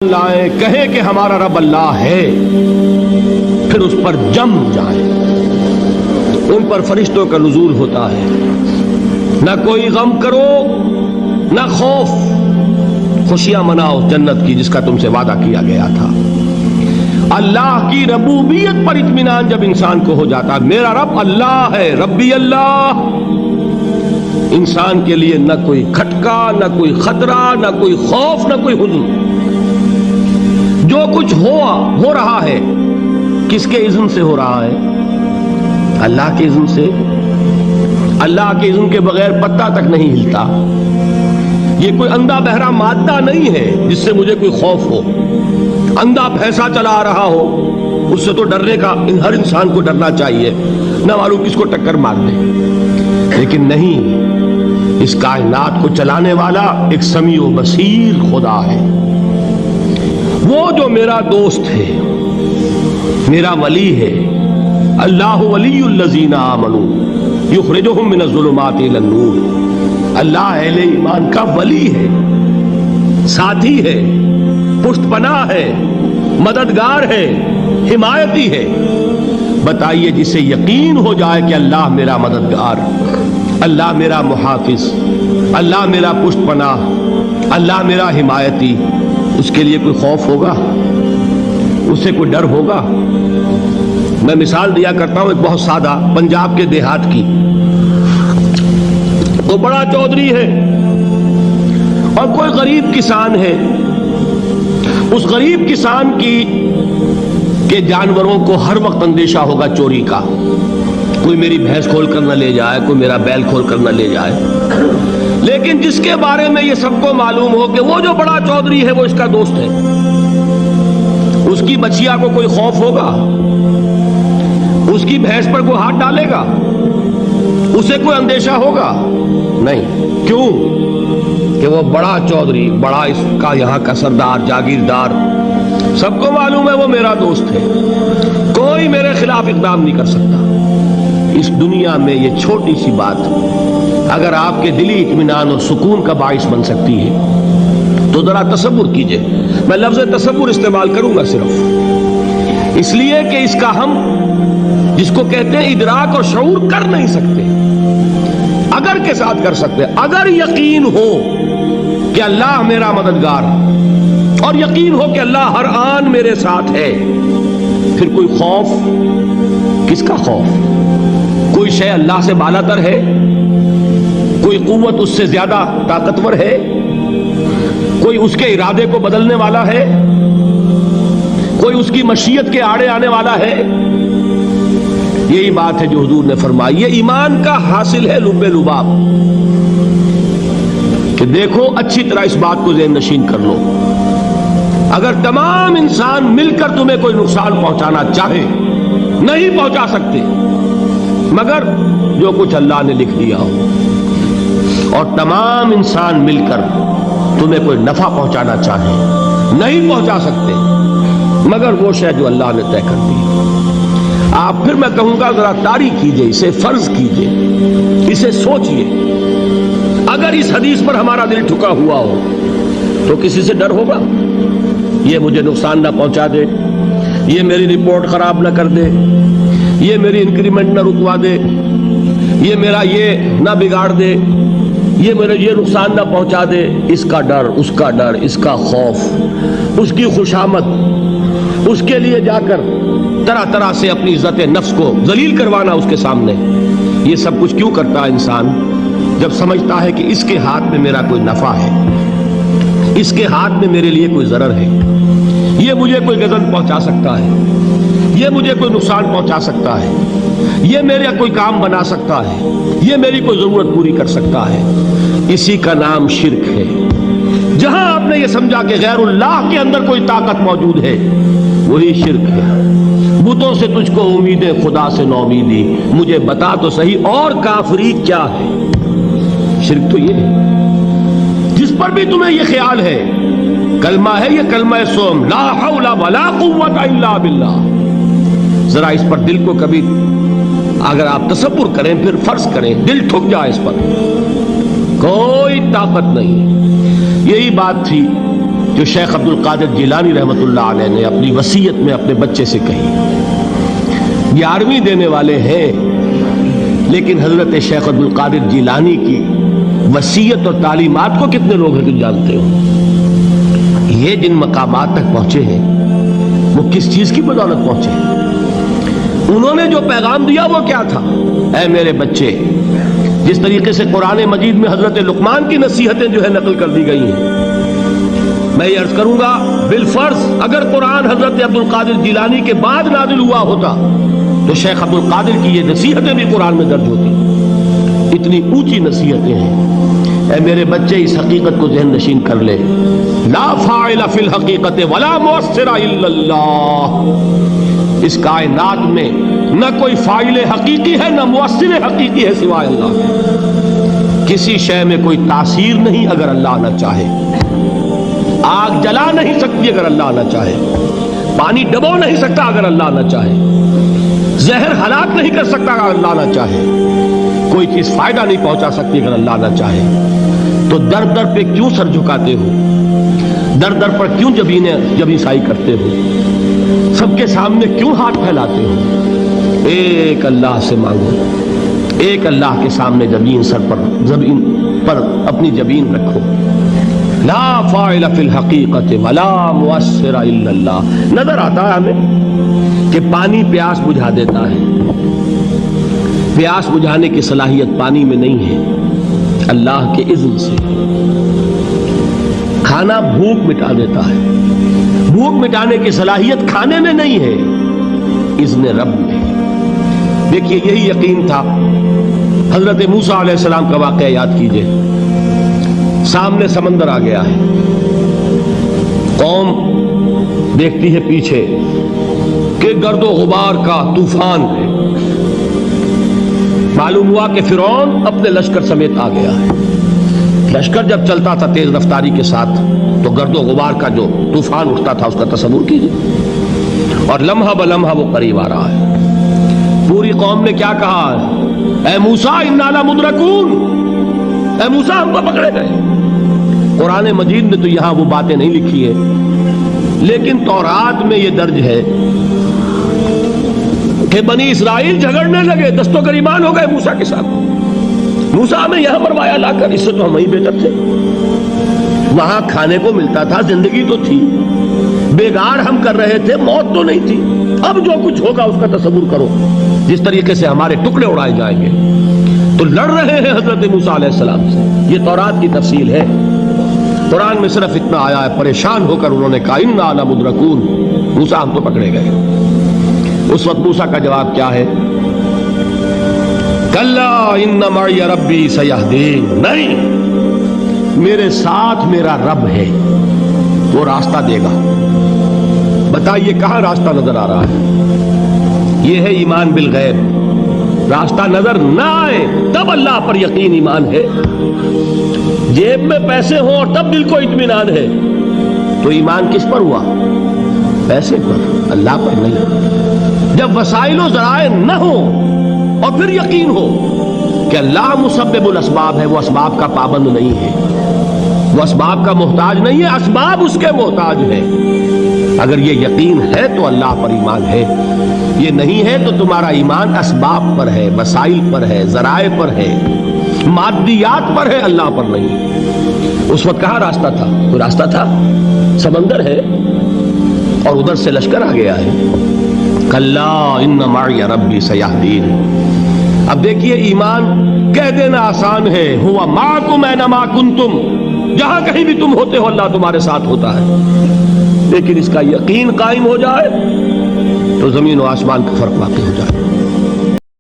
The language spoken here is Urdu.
لائیں کہیں کہ ہمارا رب اللہ ہے، پھر اس پر جم جائیں تو ان پر فرشتوں کا نزول ہوتا ہے۔ نہ کوئی غم کرو نہ خوف، خوشیاں مناؤ جنت کی جس کا تم سے وعدہ کیا گیا تھا۔ اللہ کی ربوبیت پر اطمینان جب انسان کو ہو جاتا ہے، میرا رب اللہ ہے، ربی اللہ، انسان کے لیے نہ کوئی کھٹکا، نہ کوئی خطرہ، نہ کوئی خوف، نہ کوئی حزن۔ جو کچھ ہو رہا ہے کس کے اذن سے ہو رہا ہے؟ اللہ کے اذن سے۔ اللہ کے اذن کے بغیر پتا تک نہیں ہلتا۔ یہ کوئی اندھا بہرا مادہ نہیں ہے جس سے مجھے کوئی خوف ہو۔ اندھا بھینسا چلا آ رہا ہو اس سے تو ڈرنے کا ہر انسان کو ڈرنا چاہیے، نہ معلوم کس کو ٹکر مار دے۔ لیکن نہیں، اس کائنات کو چلانے والا ایک سمیع و بصیر خدا ہے، وہ جو میرا دوست ہے، میرا ولی ہے۔ اللہ ولی الذین آمنوا یخرجہم من الظلمات الی النور۔ اللہ اہل ایمان کا ولی ہے، ساتھی ہے، پشت پناہ ہے، مددگار ہے، حمایتی ہے۔ بتائیے جسے یقین ہو جائے کہ اللہ میرا مددگار، اللہ میرا محافظ، اللہ میرا پشت پناہ، اللہ میرا حمایتی، اس کے لیے کوئی خوف ہوگا؟ اس سے کوئی ڈر ہوگا؟ میں مثال دیا کرتا ہوں ایک بہت سادہ، پنجاب کے دیہات کی۔ وہ بڑا چودھری ہے اور کوئی غریب کسان ہے۔ اس غریب کسان کے جانوروں کو ہر وقت اندیشہ ہوگا چوری کا، کوئی میری بھینس کھول کر نہ لے جائے، کوئی میرا بیل کھول کر نہ لے جائے۔ لیکن جس کے بارے میں یہ سب کو معلوم ہو کہ وہ جو بڑا چودھری ہے وہ اس کا دوست ہے، اس کی بچیا کو کوئی خوف ہوگا؟ اس کی بھینس پر کوئی ہاتھ ڈالے گا؟ اسے کوئی اندیشہ ہوگا؟ نہیں۔ کیوں؟ کہ وہ بڑا چودھری، بڑا اس کا یہاں کا سردار، جاگیردار، سب کو معلوم ہے وہ میرا دوست ہے، کوئی میرے خلاف اقدام نہیں کر سکتا۔ اس دنیا میں یہ چھوٹی سی بات اگر آپ کے دلی اطمینان اور سکون کا باعث بن سکتی ہے تو ذرا تصور کیجئے۔ میں لفظ تصور استعمال کروں گا صرف اس لیے کہ اس کا ہم جس کو کہتے ہیں ادراک اور شعور کر نہیں سکتے، اگر کے ساتھ کر سکتے۔ اگر یقین ہو کہ اللہ میرا مددگار اور یقین ہو کہ اللہ ہر آن میرے ساتھ ہے، پھر کوئی خوف؟ کس کا خوف؟ کوئی شے اللہ سے بالا تر ہے؟ کوئی قوت اس سے زیادہ طاقتور ہے؟ کوئی اس کے ارادے کو بدلنے والا ہے؟ کوئی اس کی مشیت کے آڑے آنے والا ہے؟ یہی بات ہے جو حضور نے فرمائی۔ یہ ایمان کا حاصل ہے لب لباب، کہ دیکھو اچھی طرح اس بات کو ذہن نشین کر لو، اگر تمام انسان مل کر تمہیں کوئی نقصان پہنچانا چاہے نہیں پہنچا سکتے، مگر جو کچھ اللہ نے لکھ دیا ہو، اور تمام انسان مل کر تمہیں کوئی نفع پہنچانا چاہے نہیں پہنچا سکتے، مگر وہ شے جو اللہ نے طے کر دی۔ آپ پھر میں کہوں گا ذرا طاری کیجئے، اسے فرض کیجئے، اسے سوچئے۔ اگر اس حدیث پر ہمارا دل ٹھکا ہوا ہو تو کسی سے ڈر ہوگا؟ یہ مجھے نقصان نہ پہنچا دے، یہ میری رپورٹ خراب نہ کر دے، یہ میری انکریمنٹ نہ رکوا دے، یہ میرا یہ نہ بگاڑ دے، یہ میرے یہ نقصان نہ پہنچا دے۔ اس کا ڈر، اس کا ڈر، اس کا خوف، اس کی خوشامد، اس کے لیے جا کر طرح طرح سے اپنی عزت نفس کو ذلیل کروانا اس کے سامنے، یہ سب کچھ کیوں کرتا ہے انسان؟ جب سمجھتا ہے کہ اس کے ہاتھ میں میرا کوئی نفع ہے، اس کے ہاتھ میں میرے لیے کوئی ضرر ہے، یہ مجھے کوئی غضب پہنچا سکتا ہے، یہ مجھے کوئی نقصان پہنچا سکتا ہے، یہ میرا کوئی کام بنا سکتا ہے، یہ میری کوئی ضرورت پوری کر سکتا ہے، اسی کا نام شرک ہے۔ جہاں آپ نے یہ سمجھا کہ غیر اللہ کے اندر کوئی طاقت موجود ہے، وہی شرک ہے۔ بتوں سے تجھ کو امیدیں، خدا سے نومیدی، مجھے بتا تو صحیح اور کافری کیا ہے؟ شرک تو یہ ہے۔ جس پر بھی تمہیں یہ خیال ہے، کلمہ ہے یہ کلمہ سوم، لا حول ولا قوت الا باللہ، ذرا اس پر دل کو کبھی اگر آپ تصور کریں، پھر فرض کریں، دل ٹھک جائے اس پر، کوئی طاقت نہیں۔ یہی بات تھی جو شیخ عبد القادر جیلانی رحمۃ اللہ علیہ نے اپنی وصیت میں اپنے بچے سے کہی. 11ویں دینے والے ہیں، لیکن حضرت شیخ عبد القادر جیلانی کی وصیت اور تعلیمات کو کتنے لوگ ہیں تم جانتے ہو؟ یہ جن مقامات تک پہنچے ہیں وہ کس چیز کی بدولت پہنچے ہیں؟ انہوں نے جو پیغام دیا وہ کیا تھا؟ اے میرے بچے، جس طریقے سے قرآن مجید میں حضرت لقمان کی نصیحتیں جو ہے نقل کر دی گئی ہیں، میں یہ عرض کروں گا بالفرض اگر قرآن حضرت عبد القادر جیلانی کے بعد نازل ہوا ہوتا تو شیخ عبد القادر کی یہ نصیحتیں بھی قرآن میں درج ہوتی. اتنی اونچی نصیحتیں ہیں. اے میرے بچے، اس حقیقت کو ذہن نشین کر لے، لا فاعل فی الحقیقت ولا مؤثر الا اللہ. اس کائنات میں نہ کوئی فاعل حقیقی ہے نہ مؤثر حقیقی ہے سوائے اللہ. کسی شے میں کوئی تاثیر نہیں اگر اللہ نہ چاہے. آگ جلا نہیں سکتی اگر اللہ نہ چاہے. پانی ڈبو نہیں سکتا اگر اللہ نہ چاہے. زہر ہلاک نہیں کر سکتا اگر اللہ نہ چاہے. کوئی چیز فائدہ نہیں پہنچا سکتی اگر اللہ نہ چاہے. تو در در پہ کیوں سر جھکاتے ہو؟ در در پر کیوں جبیں سائی کرتے ہو؟ سب کے سامنے کیوں ہاتھ پھیلاتے ہو؟ ایک اللہ سے مانگو. ایک اللہ کے سامنے زمین پر اپنی جبین رکھو. لا فاعل فی الحقیقت ولا مؤثر الا اللہ. نظر آتا ہے ہمیں کہ پانی پیاس بجھا دیتا ہے. پیاس بجھانے کی صلاحیت پانی میں نہیں ہے، اللہ کے اذن سے. کھانا بھوک مٹا دیتا ہے، بھوک مٹانے کی صلاحیت کھانے میں نہیں ہے، اذن رب میں. دیکھیے یہی یقین تھا. حضرت موسیٰ علیہ السلام کا واقعہ یاد کیجئے. سامنے سمندر آ گیا ہے، قوم دیکھتی ہے پیچھے کہ گرد و غبار کا طوفان ہے. معلوم ہوا کہ فرعون اپنے لشکر سمیت آ گیا ہے. لشکر جب چلتا تھا تیز رفتاری کے ساتھ تو گرد و غبار کا جو طوفان اٹھتا تھا اس کا تصور کیجیے. اور لمحہ بلمحہ وہ قریب آ رہا ہے. پوری قوم نے کیا کہا؟ اے موسیٰ انا لمدرکون، اے موسیٰ ہم کو پکڑے گئے. قرآن مجید میں تو یہاں وہ باتیں نہیں لکھی ہے، لیکن تورات میں یہ درج ہے کہ بنی اسرائیل جھگڑنے لگے، دست و گریبان ہو گئے موسیٰ کے ساتھ. موسیٰ ہمیں یہاں مروایا لا کر، اس سے تو ہم ہی بہتر تھے. وہاں کھانے کو ملتا تھا، زندگی تو تھی، بیگار ہم کر رہے تھے، موت تو نہیں تھی. اب جو کچھ ہوگا اس کا تصور کرو، جس طریقے سے ہمارے ٹکڑے اڑائے جائیں گے. تو لڑ رہے ہیں حضرت موسیٰ علیہ السلام سے. یہ تورات کی تفصیل ہے. قرآن میں صرف اتنا آیا ہے، پریشان ہو کر انہوں نے کہا انا لمدرکون، موسیٰ ہم تو پکڑے گئے. اس وقت موسیٰ کا جواب کیا ہے؟ کلا ان معی ربی سیہدین. نہیں، میرے ساتھ میرا رب ہے، وہ راستہ دے گا. بتائیے کہاں راستہ نظر آ رہا ہے؟ یہ ہے ایمان بالغیب. راستہ نظر نہ آئے تب اللہ پر یقین ایمان ہے. جیب میں پیسے ہوں اور تب دل کو اطمینان ہے تو ایمان کس پر ہوا؟ پیسے پر، اللہ پر نہیں. جب وسائل و ذرائع نہ ہو اور پھر یقین ہو کہ اللہ مسبب الاسباب ہے، وہ اسباب کا پابند نہیں ہے، وہ اسباب کا محتاج نہیں ہے، اسباب اس کے محتاج ہے. اگر یہ یقین ہے تو اللہ پر ایمان ہے. یہ نہیں ہے تو تمہارا ایمان اسباب پر ہے، وسائل پر ہے، ذرائع پر ہے، مادیات پر ہے، اللہ پر نہیں. اس وقت کہاں راستہ تھا؟ کوئی راستہ تھا؟ سمندر ہے اور ادھر سے لشکر آ گیا ہے. کلا ان معی ربی سیہدین. اب دیکھیے ایمان کہہ دینا آسان ہے، ہوا معکم اینما کنتم، جہاں کہیں بھی تم ہوتے ہو اللہ تمہارے ساتھ ہوتا ہے. لیکن اس کا یقین قائم ہو جائے تو زمین و آسمان کا فرق واقع ہو جائے.